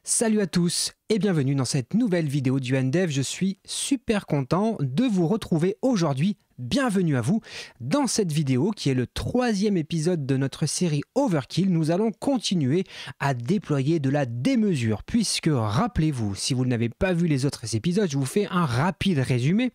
Salut à tous et bienvenue dans cette nouvelle vidéo du NDev. Je suis super content de vous retrouver aujourd'hui. Bienvenue à vous. Dans cette vidéo qui est le 3e épisode de notre série Overkill, nous allons continuer à déployer de la démesure puisque, rappelez-vous, si vous n'avez pas vu les autres épisodes, je vous fais un rapide résumé.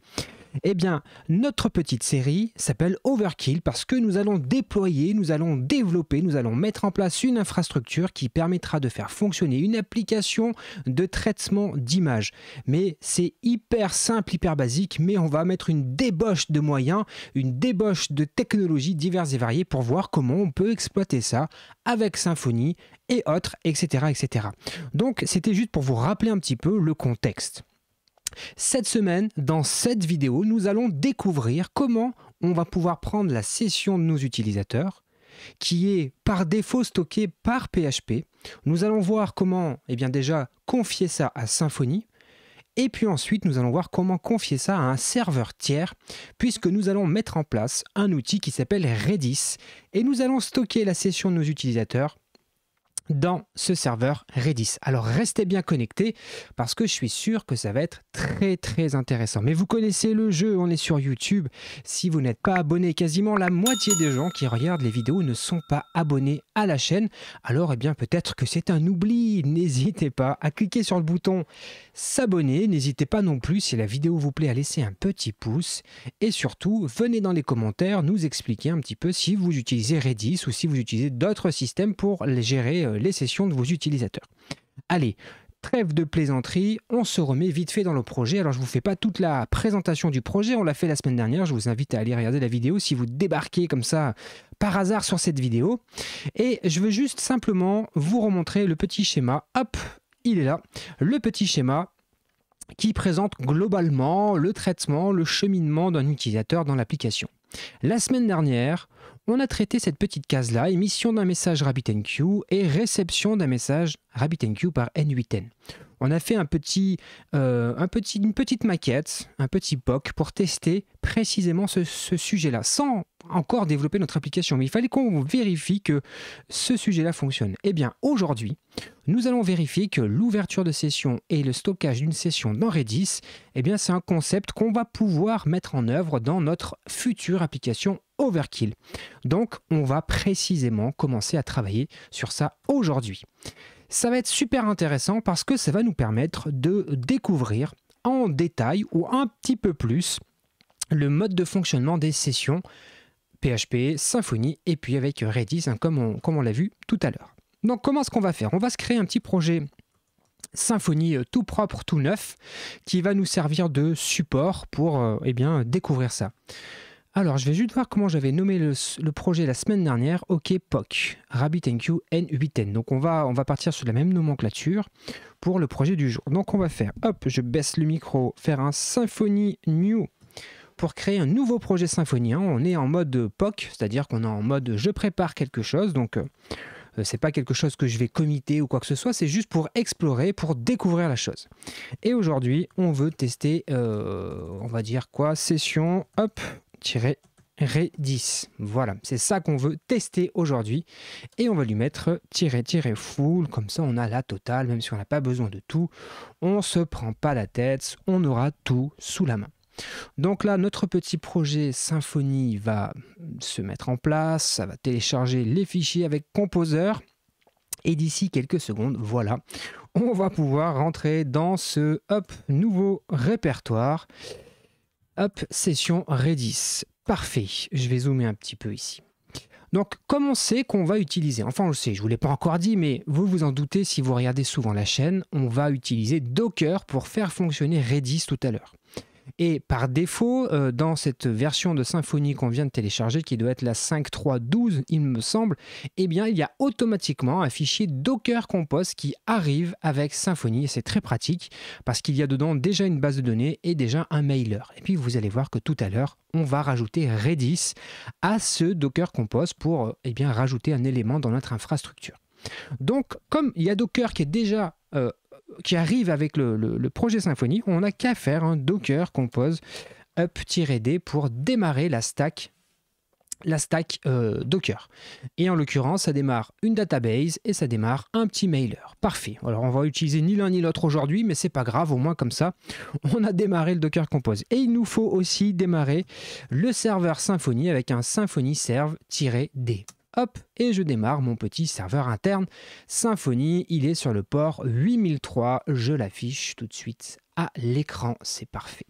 Eh bien, notre petite série s'appelle Overkill parce que nous allons déployer, nous allons développer, nous allons mettre en place une infrastructure qui permettra de faire fonctionner une application de traitement d'images. Mais c'est hyper simple, hyper basique, mais on va mettre une débauche de moyens, une débauche de technologies diverses et variées pour voir comment on peut exploiter ça avec Symfony et autres, etc., etc. Donc, c'était juste pour vous rappeler un petit peu le contexte. Cette semaine, dans cette vidéo, nous allons découvrir comment on va pouvoir prendre la session de nos utilisateurs, qui est par défaut stockée par PHP. Nous allons voir comment, déjà, confier ça à Symfony. Et puis ensuite, nous allons voir comment confier ça à un serveur tiers, puisque nous allons mettre en place un outil qui s'appelle Redis. Et nous allons stocker la session de nos utilisateurs dans ce serveur Redis. Alors restez bien connectés parce que je suis sûr que ça va être très intéressant. Mais vous connaissez le jeu, on est sur YouTube. Si vous n'êtes pas abonné, quasiment la moitié des gens qui regardent les vidéos ne sont pas abonnés à la chaîne. Alors peut-être que c'est un oubli. N'hésitez pas à cliquer sur le bouton s'abonner. N'hésitez pas non plus, si la vidéo vous plaît, à laisser un petit pouce. Et surtout, venez dans les commentaires nous expliquer un petit peu si vous utilisez Redis ou si vous utilisez d'autres systèmes pour gérer les sessions de vos utilisateurs. Allez, trêve de plaisanterie, on se remet vite fait dans le projet. Alors je ne vous fais pas toute la présentation du projet, on l'a fait la semaine dernière, je vous invite à aller regarder la vidéo si vous débarquez comme ça par hasard sur cette vidéo. Et je veux juste simplement vous remontrer le petit schéma, hop, il est là, le petit schéma qui présente globalement le traitement, le cheminement d'un utilisateur dans l'application. La semaine dernière, on a traité cette petite case-là, émission d'un message RabbitMQ et réception d'un message RabbitMQ par N8N. On a fait une petite maquette, un petit POC pour tester précisément ce sujet-là, sans encore développer notre application. Mais il fallait qu'on vérifie que ce sujet-là fonctionne. Eh bien, aujourd'hui, nous allons vérifier que l'ouverture de session et le stockage d'une session dans Redis, c'est un concept qu'on va pouvoir mettre en œuvre dans notre future application Overkill. Donc, on va précisément commencer à travailler sur ça aujourd'hui. Ça va être super intéressant parce que ça va nous permettre de découvrir en détail ou un petit peu plus le mode de fonctionnement des sessions PHP, Symfony et puis avec Redis, comme on l'a vu tout à l'heure. Donc comment est-ce qu'on va faire? On va se créer un petit projet Symfony tout propre, tout neuf, qui va nous servir de support pour découvrir ça. Alors, je vais juste voir comment j'avais nommé le projet la semaine dernière. OK, POC, RabbitMQ N8N. Donc, on va partir sur la même nomenclature pour le projet du jour. Donc, on va faire, hop, je baisse le micro, faire un Symfony New pour créer un nouveau projet Symfony. On est en mode POC, c'est-à-dire qu'on est en mode je prépare quelque chose. Donc, c'est pas quelque chose que je vais committer ou quoi que ce soit, c'est juste pour explorer, pour découvrir la chose. Et aujourd'hui, on veut tester, on va dire quoi, session, hop, Redis. Voilà, c'est ça qu'on veut tester aujourd'hui. Et on va lui mettre full, comme ça on a la totale, même si on n'a pas besoin de tout. On se prend pas la tête, on aura tout sous la main. Donc là, notre petit projet Symfony va se mettre en place, ça va télécharger les fichiers avec Composer. Et d'ici quelques secondes, voilà, on va pouvoir rentrer dans ce nouveau répertoire. Hop, session Redis. Parfait. Je vais zoomer un petit peu ici. Donc, comme on sait qu'on va utiliser, enfin on le sait, je ne vous l'ai pas encore dit, mais vous vous en doutez si vous regardez souvent la chaîne, on va utiliser Docker pour faire fonctionner Redis tout à l'heure. Et par défaut, dans cette version de Symfony qu'on vient de télécharger, qui doit être la 5.3.12, il me semble, il y a automatiquement un fichier Docker Compose qui arrive avec Symfony. Et c'est très pratique parce qu'il y a dedans déjà une base de données et déjà un mailer. Et puis vous allez voir que tout à l'heure, on va rajouter Redis à ce Docker Compose pour rajouter un élément dans notre infrastructure. Donc, comme il y a Docker qui est déjà qui arrive avec le projet Symfony, on n'a qu'à faire un Docker Compose up-d pour démarrer la stack la stack Docker. Et en l'occurrence, ça démarre une database et ça démarre un petit mailer. Parfait. Alors, on va utiliser ni l'un ni l'autre aujourd'hui, mais c'est pas grave, au moins comme ça, on a démarré le Docker Compose. Et il nous faut aussi démarrer le serveur Symfony avec un Symfony serve-d. Hop, et je démarre mon petit serveur interne Symfony. Il est sur le port 8003. Je l'affiche tout de suite à l'écran. C'est parfait.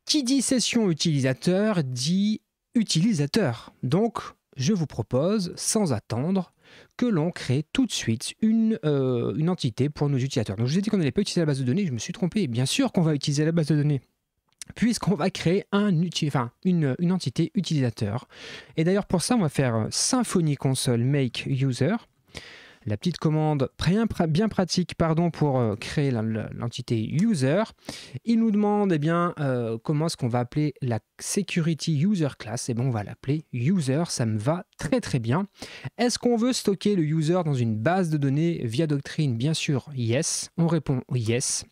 Qui dit session utilisateur dit utilisateur. Donc, je vous propose, sans attendre, que l'on crée tout de suite une entité pour nos utilisateurs. Donc, je vous ai dit qu'on n'allait pas utiliser la base de données, je me suis trompé. Bien sûr qu'on va utiliser la base de données, puisqu'on va créer une entité utilisateur. Et d'ailleurs, pour ça, on va faire Symfony console make user. La petite commande bien pratique pour créer l'entité user. Il nous demande comment est-ce qu'on va appeler la security user class. Et on va l'appeler user, ça me va très très bien. Est-ce qu'on veut stocker le user dans une base de données via Doctrine? Bien sûr, yes. On répond yes.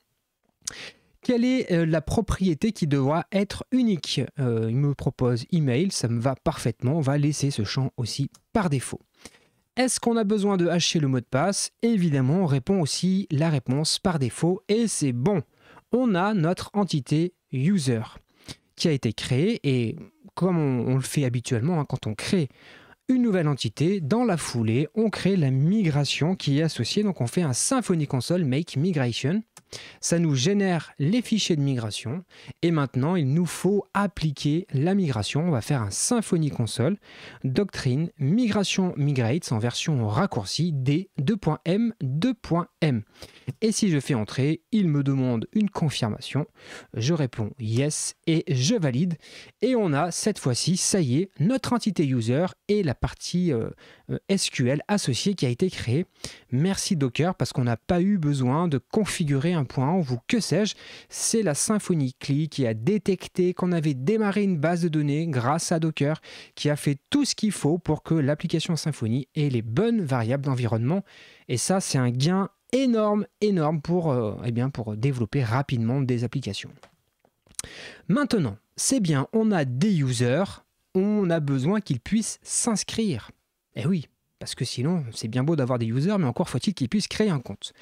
Quelle est la propriété qui devra être unique? Il me propose email, ça me va parfaitement. On va laisser ce champ aussi par défaut. Est-ce qu'on a besoin de hasher le mot de passe? Évidemment, on répond aussi la réponse par défaut et c'est bon. On a notre entité user qui a été créée et comme on le fait habituellement quand on crée une nouvelle entité, dans la foulée, on crée la migration qui est associée. Donc on fait un Symfony console make migration. Ça nous génère les fichiers de migration et maintenant il nous faut appliquer la migration. On va faire un Symfony console doctrine migration migrates en version raccourcie d2.m 2.m. Et si je fais entrer, il me demande une confirmation. Je réponds yes et je valide. Et on a cette fois-ci, ça y est, notre entité user et la partie SQL associée qui a été créée. Merci Docker parce qu'on n'a pas eu besoin de configurer un point ou que sais-je. C'est la Symfony CLI qui a détecté qu'on avait démarré une base de données grâce à Docker qui a fait tout ce qu'il faut pour que l'application Symfony ait les bonnes variables d'environnement. Et ça, c'est un gain énorme pour développer rapidement des applications. Maintenant, c'est bien, on a des users, on a besoin qu'ils puissent s'inscrire. Eh oui, parce que sinon, c'est bien beau d'avoir des users, mais encore faut-il qu'ils puissent créer un compte.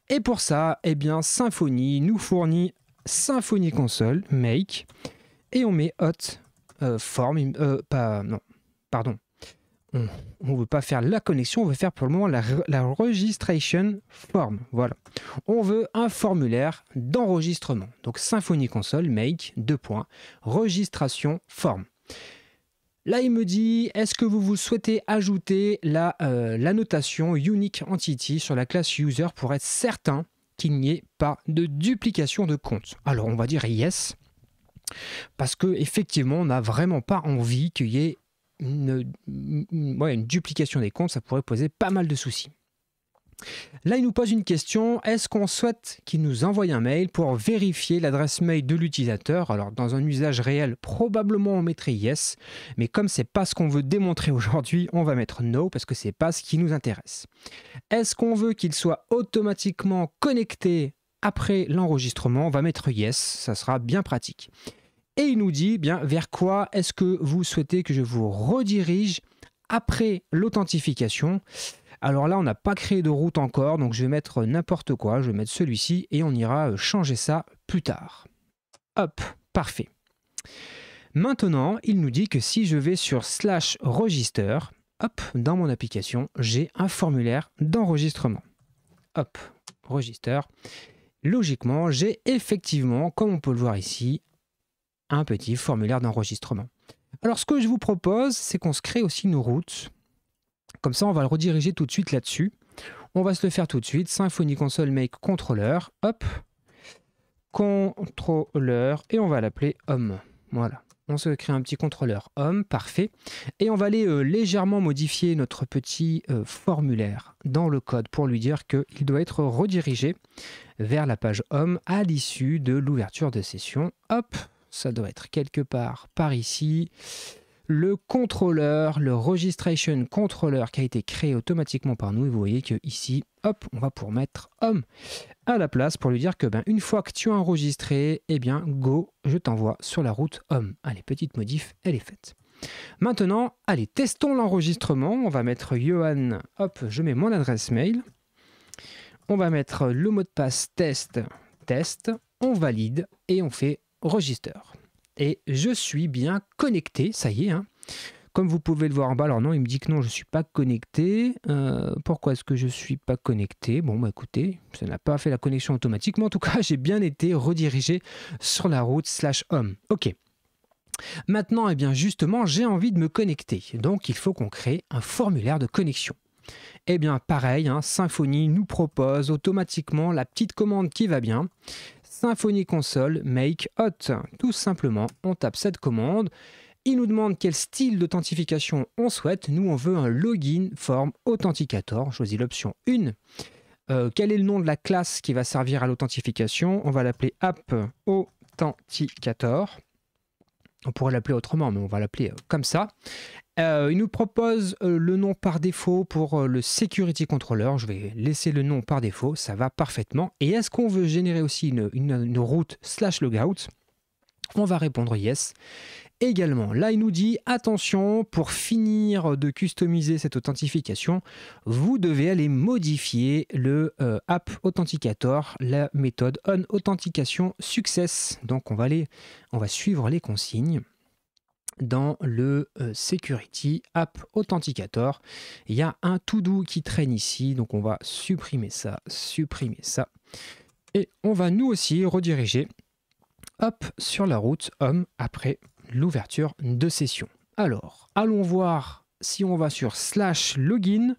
Et pour ça, Symfony nous fournit Symfony console make et on met hot form, on ne veut pas faire la connexion, on veut faire pour le moment la registration form. Voilà. On veut un formulaire d'enregistrement. Donc Symfony console make registration form. Là, il me dit, est-ce que vous souhaitez ajouter la notation unique entity sur la classe user pour être certain qu'il n'y ait pas de duplication de compte? Alors, on va dire yes, parce qu'effectivement, on n'a vraiment pas envie qu'il y ait une duplication des comptes, ça pourrait poser pas mal de soucis. Là, il nous pose une question, est-ce qu'on souhaite qu'il nous envoie un mail pour vérifier l'adresse mail de l'utilisateur? Alors, dans un usage réel, probablement on mettrait yes, mais comme c'est pas ce qu'on veut démontrer aujourd'hui, on va mettre no parce que c'est pas ce qui nous intéresse. Est-ce qu'on veut qu'il soit automatiquement connecté après l'enregistrement? On va mettre yes, ça sera bien pratique. Et il nous dit, vers quoi est-ce que vous souhaitez que je vous redirige après l'authentification? Alors là, on n'a pas créé de route encore, donc je vais mettre n'importe quoi, je vais mettre celui-ci et on ira changer ça plus tard. Hop, parfait. Maintenant, il nous dit que si je vais sur /register, hop, dans mon application, j'ai un formulaire d'enregistrement. Hop, register. Logiquement, j'ai effectivement, comme on peut le voir ici, un petit formulaire d'enregistrement. Alors, ce que je vous propose, c'est qu'on se crée aussi nos routes. Comme ça, on va le rediriger tout de suite là-dessus. On va se le faire tout de suite. Symfony console make controller. Hop. Controller. Et on va l'appeler homme. Voilà. On se crée un petit contrôleur homme. Parfait. Et on va aller légèrement modifier notre petit formulaire dans le code pour lui dire qu'il doit être redirigé vers la page homme à l'issue de l'ouverture de session. Hop. Ça doit être quelque part par ici. Le contrôleur, le registration controller qui a été créé automatiquement par nous. Et vous voyez que ici, hop, on va pouvoir mettre homme à la place pour lui dire que une fois que tu as enregistré, go, je t'envoie sur la route homme. Allez, petite modif, elle est faite. Maintenant, allez, testons l'enregistrement. On va mettre Johan, hop, je mets mon adresse mail. On va mettre le mot de passe test, on valide et on fait register. Et je suis bien connecté, ça y est, hein. Comme vous pouvez le voir en bas, alors non, il me dit que non, je ne suis pas connecté. Pourquoi est-ce que je ne suis pas connecté? Bon, bah écoutez, ça n'a pas fait la connexion automatique, mais en tout cas, j'ai bien été redirigé sur la route /home. Ok. Maintenant, eh bien justement, j'ai envie de me connecter. Donc, il faut qu'on crée un formulaire de connexion. Eh bien, pareil, hein, Symfony nous propose automatiquement la petite commande qui va bien. Symfony console make hot. Tout simplement, on tape cette commande. Il nous demande quel style d'authentification on souhaite. Nous, on veut un login form authenticator. On choisit l'option 1. Quel est le nom de la classe qui va servir à l'authentification? On va l'appeler app authenticator. On pourrait l'appeler autrement, mais on va l'appeler comme ça. Il nous propose le nom par défaut pour le Security Controller. Je vais laisser le nom par défaut, ça va parfaitement. Et est-ce qu'on veut générer aussi une route /logout? On va répondre yes. Également, là, il nous dit, attention, pour finir de customiser cette authentification, vous devez aller modifier le app authenticator, la méthode onAuthentication_success. Donc, on va suivre les consignes. Dans le Security App Authenticator, il y a un to-do qui traîne ici, donc on va supprimer ça, et on va nous aussi rediriger hop, sur la route home après l'ouverture de session. Alors, allons voir si on va sur /login.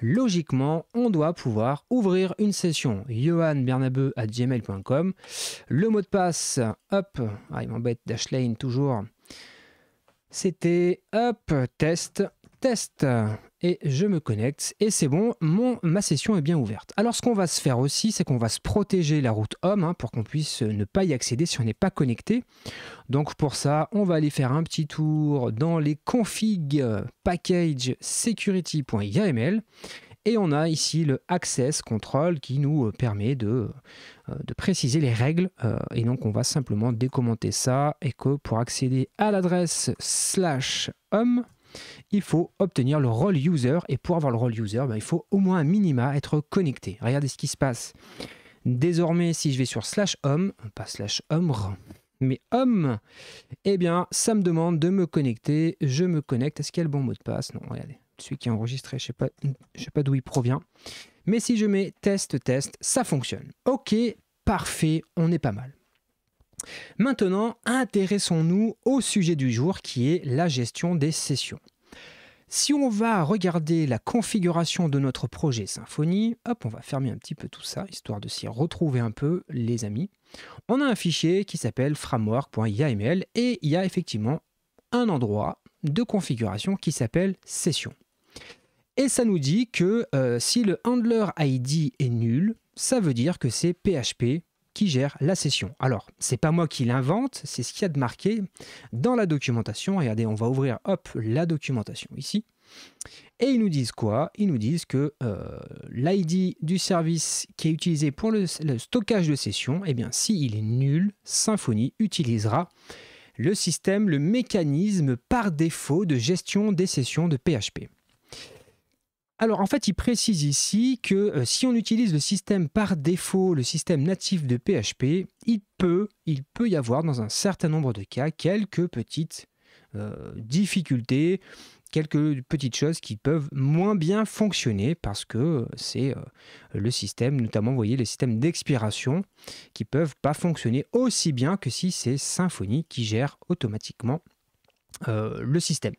Logiquement, on doit pouvoir ouvrir une session johannbernabeu@gmail.com. Le mot de passe, hop, il m'embête, Dashlane toujours. C'était hop, test, et je me connecte et c'est bon, ma session est bien ouverte. Alors ce qu'on va se faire aussi, c'est qu'on va se protéger la route home hein, pour qu'on puisse ne pas y accéder si on n'est pas connecté. Donc pour ça, on va aller faire un petit tour dans les config package security.yml et on a ici le access control qui nous permet de préciser les règles et donc on va simplement décommenter ça et que pour accéder à l'adresse /home, il faut obtenir le role user et pour avoir le role user, il faut au moins un minima être connecté. Regardez ce qui se passe. Désormais, si je vais sur /home, pas /home, mais home, eh bien, ça me demande de me connecter. Je me connecte. Est-ce qu'il y a le bon mot de passe? Non, regardez. Celui qui est enregistré, je sais pas d'où il provient. Mais si je mets test, ça fonctionne. Ok, parfait, on est pas mal. Maintenant, intéressons-nous au sujet du jour qui est la gestion des sessions. Si on va regarder la configuration de notre projet Symfony, hop, on va fermer un petit peu tout ça, histoire de s'y retrouver un peu, les amis. On a un fichier qui s'appelle framework.yml et il y a effectivement un endroit de configuration qui s'appelle session. Et ça nous dit que si le handler ID est nul, ça veut dire que c'est PHP qui gère la session. Alors, c'est pas moi qui l'invente, c'est ce qu'il y a de marqué dans la documentation. Regardez, on va ouvrir hop, la documentation ici. Et ils nous disent quoi? Ils nous disent que l'ID du service qui est utilisé pour le stockage de session, eh bien, s'il est nul, Symfony utilisera le mécanisme par défaut de gestion des sessions de PHP. Alors en fait, il précise ici que si on utilise le système par défaut, le système natif de PHP, il peut y avoir dans un certain nombre de cas quelques petites difficultés, quelques petites choses qui peuvent moins bien fonctionner parce que c'est le système, notamment vous voyez les systèmes d'expiration qui ne peuvent pas fonctionner aussi bien que si c'est Symfony qui gère automatiquement le système.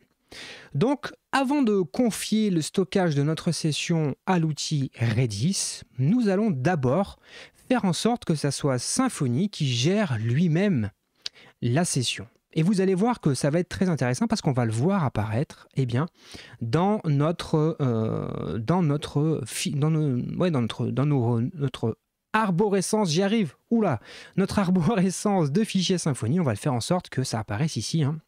Donc, avant de confier le stockage de notre session à l'outil Redis, nous allons d'abord faire en sorte que ça soit Symfony qui gère lui-même la session. Et vous allez voir que ça va être très intéressant parce qu'on va le voir apparaître dans notre arborescence, j'y arrive, notre arborescence de fichiers Symfony, on va le faire en sorte que ça apparaisse ici, hein.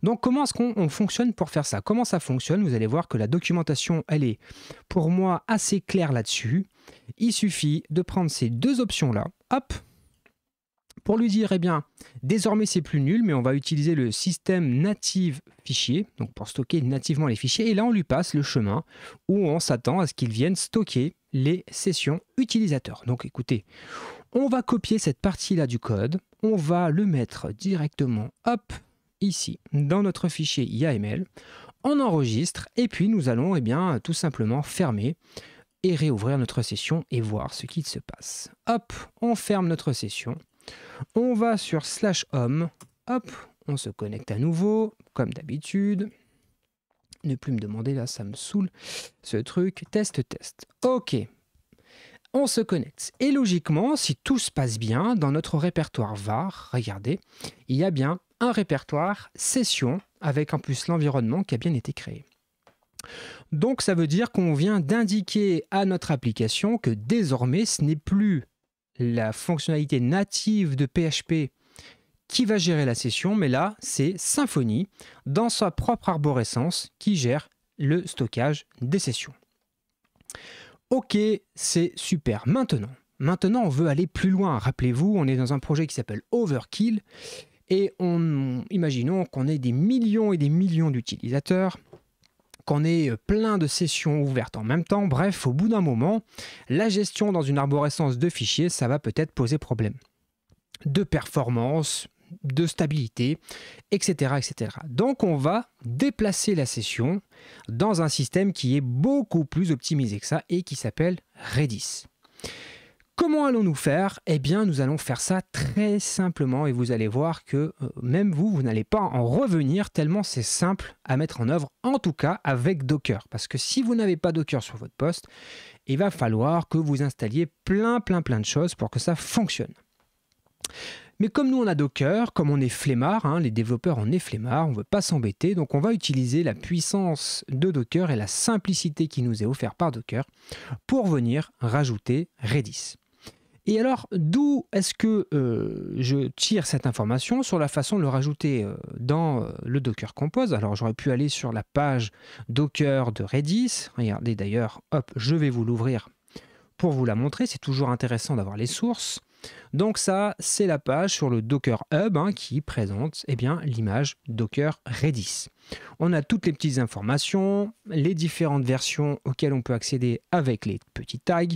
Donc comment est-ce qu'on fonctionne pour faire ça? Comment ça fonctionne? Vous allez voir que la documentation, elle est pour moi assez claire là-dessus. Il suffit de prendre ces deux options-là, hop, Pour lui dire, eh bien, désormais c'est plus nul, mais on va utiliser le système native fichier, donc pour stocker nativement les fichiers, et là on lui passe le chemin où on s'attend à ce qu'il vienne stocker les sessions utilisateurs. Donc écoutez, on va copier cette partie-là du code, on va le mettre directement, hop, ici, dans notre fichier YAML, on enregistre, et puis nous allons, eh bien, tout simplement fermer et réouvrir notre session et voir ce qui se passe. Hop, on ferme notre session. On va sur /home, hop, on se connecte à nouveau, comme d'habitude. Ne plus me demander, là, ça me saoule, ce truc. Test. Ok, on se connecte. Et logiquement, si tout se passe bien, dans notre répertoire var, regardez, il y a bien un répertoire session, avec en plus l'environnement qui a bien été créé. Donc ça veut dire qu'on vient d'indiquer à notre application que désormais, ce n'est plus la fonctionnalité native de PHP qui va gérer la session, mais là, c'est Symfony, dans sa propre arborescence, qui gère le stockage des sessions. Ok, c'est super. Maintenant, on veut aller plus loin. Rappelez-vous, on est dans un projet qui s'appelle Overkill, et imaginons qu'on ait des millions et des millions d'utilisateurs, qu'on ait plein de sessions ouvertes en même temps. Bref, au bout d'un moment, la gestion dans une arborescence de fichiers, ça va peut-être poser problème. De performance, de stabilité, etc., etc. Donc on va déplacer la session dans un système qui est beaucoup plus optimisé que ça et qui s'appelle Redis. Comment allons-nous faire? Eh bien, nous allons faire ça très simplement et vous allez voir que même vous n'allez pas en revenir tellement c'est simple à mettre en œuvre, en tout cas avec Docker. Parce que si vous n'avez pas Docker sur votre poste, il va falloir que vous installiez plein de choses pour que ça fonctionne. Mais comme nous on a Docker, comme on est flemmard, hein, les développeurs on est flemmard, on ne veut pas s'embêter, donc on va utiliser la puissance de Docker et la simplicité qui nous est offerte par Docker pour venir rajouter Redis. Et alors, d'où est-ce que je tire cette information sur la façon de le rajouter dans le Docker Compose? Alors, j'aurais pu aller sur la page Docker de Redis. Regardez d'ailleurs, hop, je vais vous l'ouvrir pour vous la montrer. C'est toujours intéressant d'avoir les sources. Donc ça, c'est la page sur le Docker Hub qui présente l'image Docker Redis. On a toutes les petites informations, les différentes versions auxquelles on peut accéder avec les petits tags,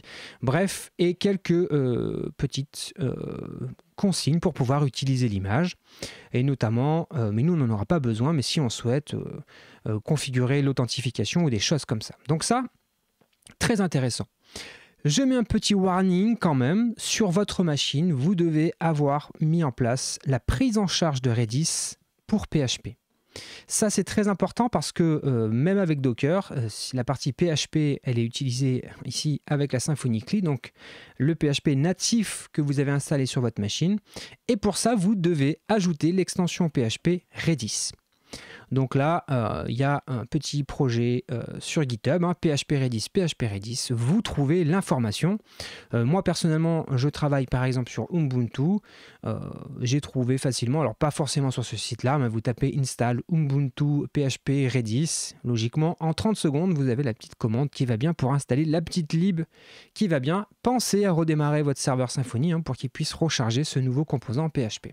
bref, et quelques petites consignes pour pouvoir utiliser l'image. Et notamment, mais nous on n'en aura pas besoin, mais si on souhaite configurer l'authentification ou des choses comme ça. Donc ça, très intéressant. Je mets un petit warning quand même, sur votre machine, vous devez avoir mis en place la prise en charge de Redis pour PHP. Ça c'est très important parce que même avec Docker, la partie PHP elle est utilisée ici avec la Symfony CLI, donc le PHP natif que vous avez installé sur votre machine. Et pour ça, vous devez ajouter l'extension PHP Redis. Donc là, il y a un petit projet sur GitHub, PHP Redis, vous trouvez l'information. Moi, personnellement, je travaille par exemple sur Ubuntu. J'ai trouvé facilement, alors pas forcément sur ce site-là, mais vous tapez install Ubuntu PHP Redis. Logiquement, en 30 secondes, vous avez la petite commande qui va bien pour installer la petite lib qui va bien. Pensez à redémarrer votre serveur Symfony pour qu'il puisse recharger ce nouveau composant PHP.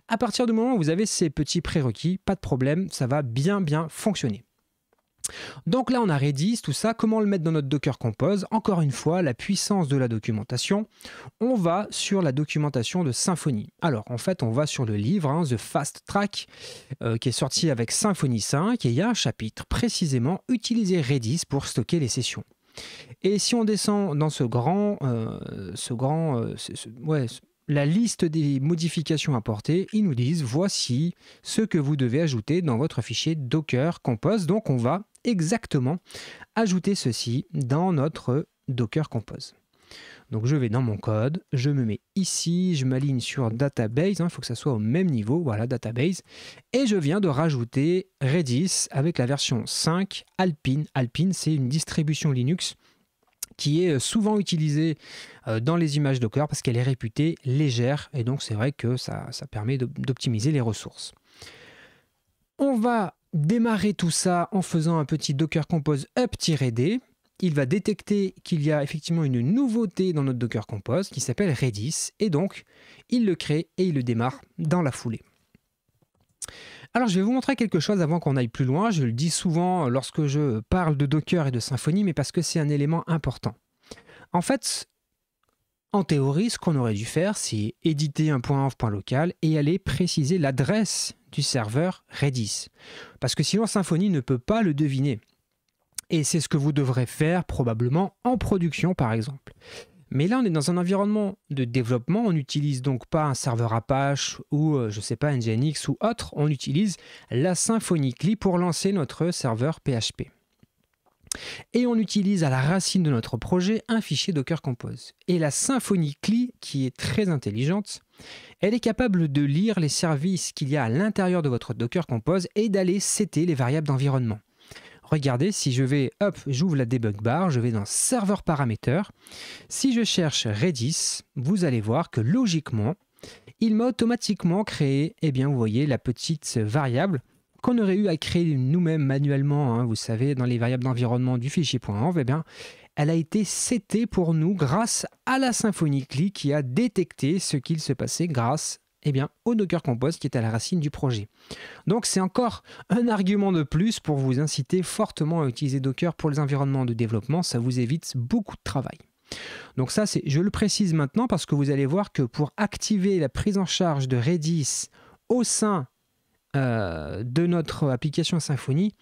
À partir du moment où vous avez ces petits prérequis, pas de problème, ça va bien fonctionner. Donc là, on a Redis, tout ça. Comment le mettre dans notre Docker Compose? Encore une fois, la puissance de la documentation. On va sur la documentation de Symfony. Alors, en fait, on va sur le livre, The Fast Track, qui est sorti avec Symfony 5. Et il y a un chapitre, précisément, utiliser Redis pour stocker les sessions. Et si on descend dans la liste des modifications apportées, ils nous disent voici ce que vous devez ajouter dans votre fichier Docker Compose. Donc on va exactement ajouter ceci dans notre Docker Compose. Donc je vais dans mon code, je me mets ici, je m'aligne sur Database, il faut que ça soit au même niveau, voilà Database, et je viens de rajouter Redis avec la version 5 Alpine. Alpine, c'est une distribution Linux qui est souvent utilisée dans les images Docker parce qu'elle est réputée légère et donc c'est vrai que ça permet d'optimiser les ressources. On va démarrer tout ça en faisant un petit Docker Compose up-d. il va détecter qu'il y a effectivement une nouveauté dans notre Docker Compose qui s'appelle Redis, et donc il le crée et il le démarre dans la foulée. Alors je vais vous montrer quelque chose avant qu'on aille plus loin. Je le dis souvent lorsque je parle de Docker et de Symfony, mais parce que c'est un élément important. En fait, en théorie, ce qu'on aurait dû faire, c'est éditer un .env.local et aller préciser l'adresse du serveur Redis. Parce que sinon Symfony ne peut pas le deviner. Et c'est ce que vous devrez faire probablement en production par exemple. Mais là, on est dans un environnement de développement, on n'utilise donc pas un serveur Apache ou, je ne sais pas, Nginx ou autre, on utilise la Symfony CLI pour lancer notre serveur PHP. Et on utilise à la racine de notre projet un fichier Docker Compose. Et la Symfony CLI, qui est très intelligente, elle est capable de lire les services qu'il y a à l'intérieur de votre Docker Compose et d'aller setter les variables d'environnement. Regardez, si je vais, hop, j'ouvre la debug bar, je vais dans serveur paramètres. Si je cherche Redis, vous allez voir que logiquement, il m'a automatiquement créé, eh bien, vous voyez, la petite variable qu'on aurait eu à créer nous-mêmes manuellement, hein, vous savez, dans les variables d'environnement du fichier .env, eh bien, elle a été setée pour nous grâce à la Symfony CLI qui a détecté ce qu'il se passait grâce eh bien, au Docker Compose qui est à la racine du projet. Donc c'est encore un argument de plus pour vous inciter fortement à utiliser Docker pour les environnements de développement, ça vous évite beaucoup de travail. Donc ça, je le précise maintenant parce que vous allez voir que pour activer la prise en charge de Redis au sein de notre application Symfony,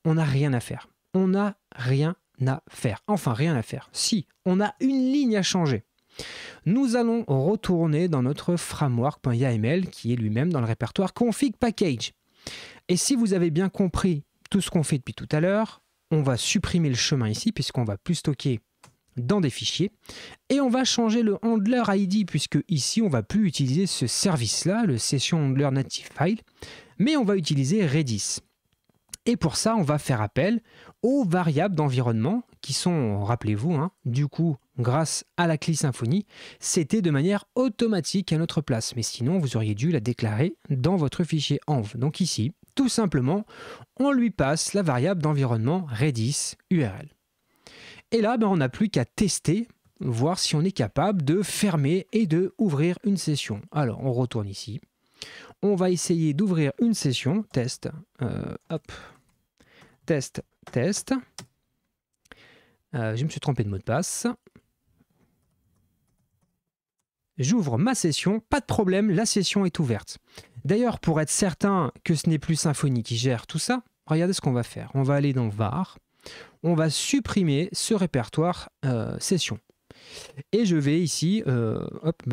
on n'a rien à faire. On n'a rien à faire. Enfin, rien à faire. Si, on a une ligne à changer. Nous allons retourner dans notre framework.yaml qui est lui-même dans le répertoire config package. Et si vous avez bien compris tout ce qu'on fait depuis tout à l'heure, on va supprimer le chemin ici puisqu'on va plus stocker dans des fichiers et on va changer le handler ID puisque ici on va plus utiliser ce service-là, le session handler native file, mais on va utiliser Redis. Et pour ça, on va faire appel aux variables d'environnement qui sont, rappelez-vous, hein, du coup, grâce à la CLI Symfony, c'était de manière automatique à notre place. Mais sinon, vous auriez dû la déclarer dans votre fichier env. Donc ici, tout simplement, on lui passe la variable d'environnement Redis URL. Et là, ben, on n'a plus qu'à tester, voir si on est capable de fermer et de ouvrir une session. Alors, on retourne ici. On va essayer d'ouvrir une session, test, hop, test. Je me suis trompé de mot de passe. J'ouvre ma session, pas de problème, la session est ouverte. D'ailleurs, pour être certain que ce n'est plus Symfony qui gère tout ça, regardez ce qu'on va faire. On va aller dans var, on va supprimer ce répertoire session. Et je vais ici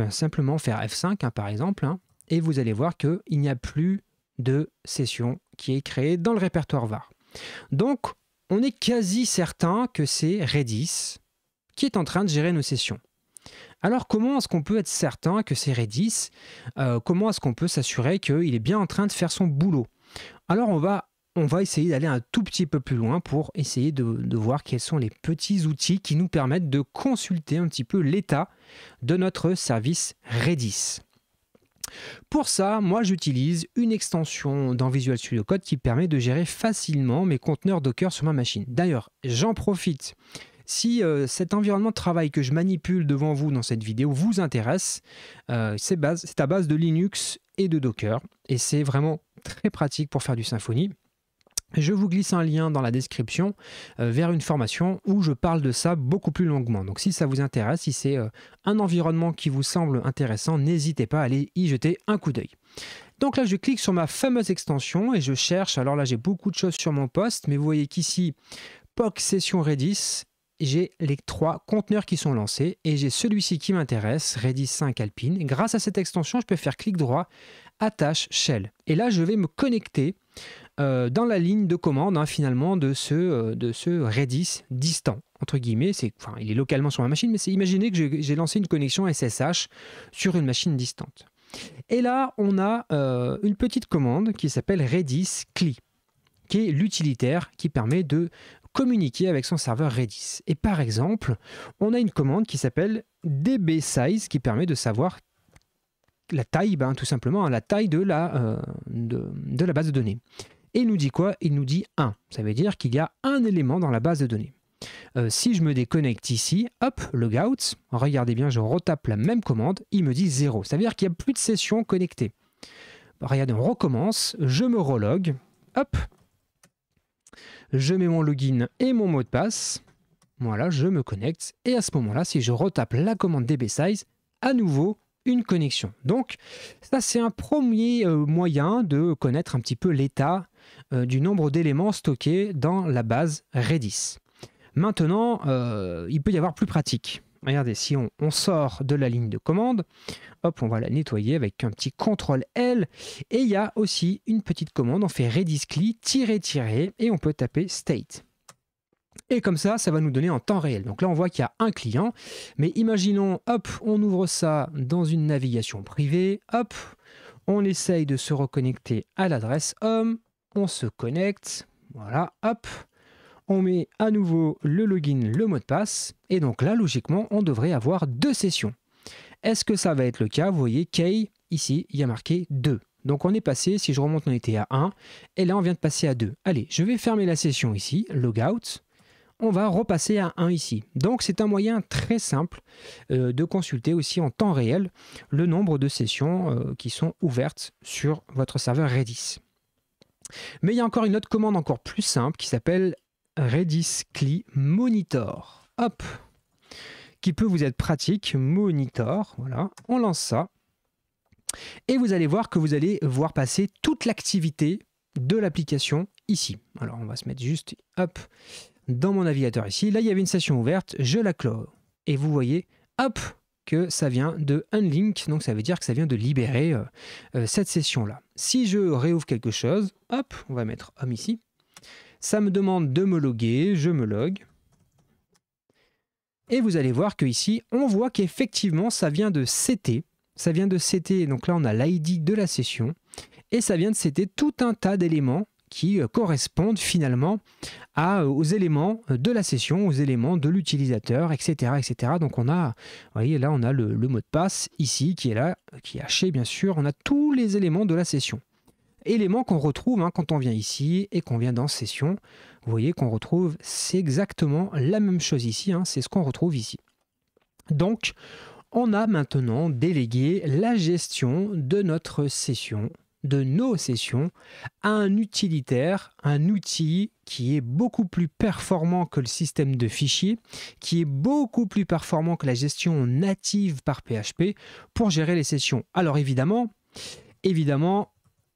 simplement faire F5 hein, par exemple, hein, et vous allez voir qu'il n'y a plus de session qui est créée dans le répertoire var. Donc, on est quasi certain que c'est Redis qui est en train de gérer nos sessions. Alors, comment est-ce qu'on peut être certain que c'est Redis? Comment est-ce qu'on peut s'assurer qu'il est bien en train de faire son boulot? Alors, on va essayer d'aller un tout petit peu plus loin pour essayer de voir quels sont les petits outils qui nous permettent de consulter un petit peu l'état de notre service Redis. Pour ça, moi j'utilise une extension dans Visual Studio Code qui permet de gérer facilement mes conteneurs Docker sur ma machine. D'ailleurs, j'en profite. Si cet environnement de travail que je manipule devant vous dans cette vidéo vous intéresse, c'est à base de Linux et de Docker. Et c'est vraiment très pratique pour faire du Symfony. Je vous glisse un lien dans la description vers une formation où je parle de ça beaucoup plus longuement. Donc si ça vous intéresse, si c'est un environnement qui vous semble intéressant, n'hésitez pas à aller y jeter un coup d'œil. Donc là, je clique sur ma fameuse extension et je cherche. Alors là, j'ai beaucoup de choses sur mon poste, mais vous voyez qu'ici, POC Session Redis, j'ai les 3 conteneurs qui sont lancés et j'ai celui-ci qui m'intéresse, Redis 5 Alpine. Et grâce à cette extension, je peux faire clic droit, attache shell. Et là, je vais me connecter dans la ligne de commande hein, finalement de ce Redis distant, entre guillemets. Il est localement sur ma machine, mais imaginez que j'ai lancé une connexion SSH sur une machine distante. Et là, on a une petite commande qui s'appelle Redis CLI, qui est l'utilitaire qui permet de communiquer avec son serveur Redis. Et par exemple, on a une commande qui s'appelle dbsize qui permet de savoir la taille, tout simplement, la taille de la base de données. Et il nous dit quoi? Il nous dit 1. Ça veut dire qu'il y a un élément dans la base de données. Si je me déconnecte ici, hop, logout, regardez bien, je retape la même commande, il me dit 0. Ça veut dire qu'il n'y a plus de session connectée. Regardez, on recommence, je me relog, hop, je mets mon login et mon mot de passe, voilà, je me connecte, et à ce moment-là, si je retape la commande dbsize, à nouveau, une connexion. Donc, ça, c'est un premier moyen de connaître un petit peu l'état du nombre d'éléments stockés dans la base Redis. Maintenant, il peut y avoir plus pratique. Regardez, si on sort de la ligne de commande, hop, on va la nettoyer avec un petit CTRL-L. Et il y a aussi une petite commande, on fait redis-cli, --, et on peut taper state. Et comme ça, ça va nous donner en temps réel. Donc là, on voit qu'il y a un client. Mais imaginons, hop, on ouvre ça dans une navigation privée. Hop, on essaye de se reconnecter à l'adresse home. On se connecte. Voilà, hop. On met à nouveau le login, le mot de passe. Et donc là, logiquement, on devrait avoir 2 sessions. Est-ce que ça va être le cas? Vous voyez, Key, ici, il y a marqué 2. Donc on est passé, si je remonte, on était à 1. Et là, on vient de passer à 2. Allez, je vais fermer la session ici, logout. On va repasser à 1 ici. Donc c'est un moyen très simple de consulter aussi en temps réel le nombre de sessions qui sont ouvertes sur votre serveur Redis. Mais il y a encore une autre commande encore plus simple qui s'appelle redis-cli monitor. Hop, qui peut vous être pratique, monitor, voilà, on lance ça. Et vous allez voir que vous allez voir passer toute l'activité de l'application ici. Alors on va se mettre juste, hop, dans mon navigateur ici. Là, il y avait une session ouverte, je la close. Et vous voyez, hop, que ça vient de unlink, donc ça veut dire que ça vient de libérer cette session-là. Si je réouvre quelque chose, hop, on va mettre home ici. Ça me demande de me loguer, je me log. Et vous allez voir qu'ici, on voit qu'effectivement, ça vient de CT. Ça vient de CT, donc là, on a l'ID de la session. Et ça vient de CT tout un tas d'éléments qui correspondent finalement aux éléments de la session, aux éléments de l'utilisateur, etc., etc. Donc on a, vous voyez, là, on a le mot de passe ici, qui est là, qui est haché, bien sûr. On a tous les éléments de la session. Éléments qu'on retrouve quand on vient ici et qu'on vient dans session. Vous voyez qu'on retrouve, c'est exactement la même chose ici, c'est ce qu'on retrouve ici. Donc, on a maintenant délégué la gestion de notre session, de nos sessions, à un utilitaire, un outil qui est beaucoup plus performant que le système de fichiers, qui est beaucoup plus performant que la gestion native par PHP pour gérer les sessions. Alors évidemment,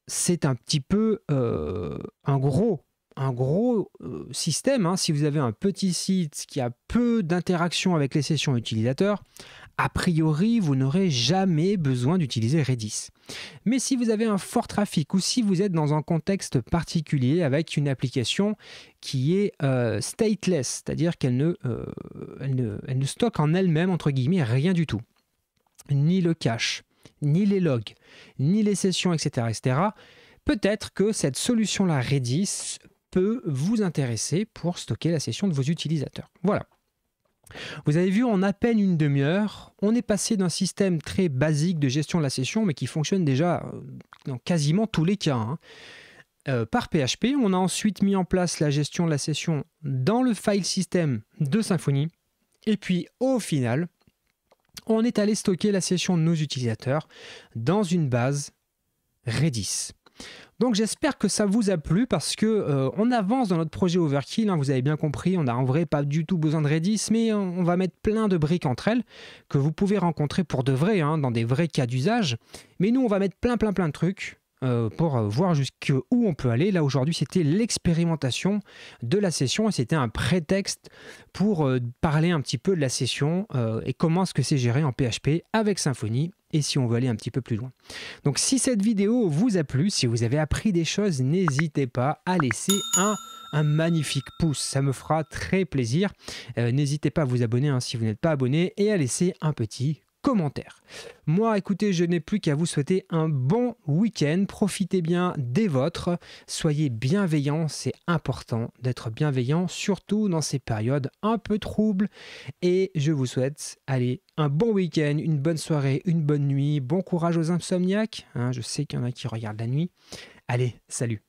c'est un petit peu un gros système. Si vous avez un petit site qui a peu d'interaction avec les sessions utilisateurs, a priori, vous n'aurez jamais besoin d'utiliser Redis. Mais si vous avez un fort trafic ou si vous êtes dans un contexte particulier avec une application qui est stateless, c'est-à-dire qu'elle ne stocke en elle-même, entre guillemets, rien du tout, ni le cache, ni les logs, ni les sessions, etc., etc., peut-être que cette solution-là, Redis, peut vous intéresser pour stocker la session de vos utilisateurs. Voilà. Vous avez vu, en à peine une demi-heure, on est passé d'un système très basique de gestion de la session, mais qui fonctionne déjà dans quasiment tous les cas, par PHP. On a ensuite mis en place la gestion de la session dans le file system de Symfony. Et puis, au final, on est allé stocker la session de nos utilisateurs dans une base Redis. Donc j'espère que ça vous a plu parce que on avance dans notre projet Overkill, vous avez bien compris, on n'a en vrai pas du tout besoin de Redis, mais on va mettre plein de briques entre elles que vous pouvez rencontrer pour de vrai, dans des vrais cas d'usage. Mais nous, on va mettre plein de trucs pour voir jusqu'où on peut aller. Là, aujourd'hui, c'était l'expérimentation de la session et c'était un prétexte pour parler un petit peu de la session et comment est-ce que c'est géré en PHP avec Symfony et si on veut aller un petit peu plus loin. Donc, si cette vidéo vous a plu, si vous avez appris des choses, n'hésitez pas à laisser un magnifique pouce, ça me fera très plaisir. N'hésitez pas à vous abonner si vous n'êtes pas abonné et à laisser un petit commentaire. Moi, écoutez, je n'ai plus qu'à vous souhaiter un bon week-end. Profitez bien des vôtres. Soyez bienveillants, c'est important d'être bienveillant, surtout dans ces périodes un peu troubles. Et je vous souhaite, allez, un bon week-end, une bonne soirée, une bonne nuit. Bon courage aux insomniaques. Je sais qu'il y en a qui regardent la nuit. Allez, salut!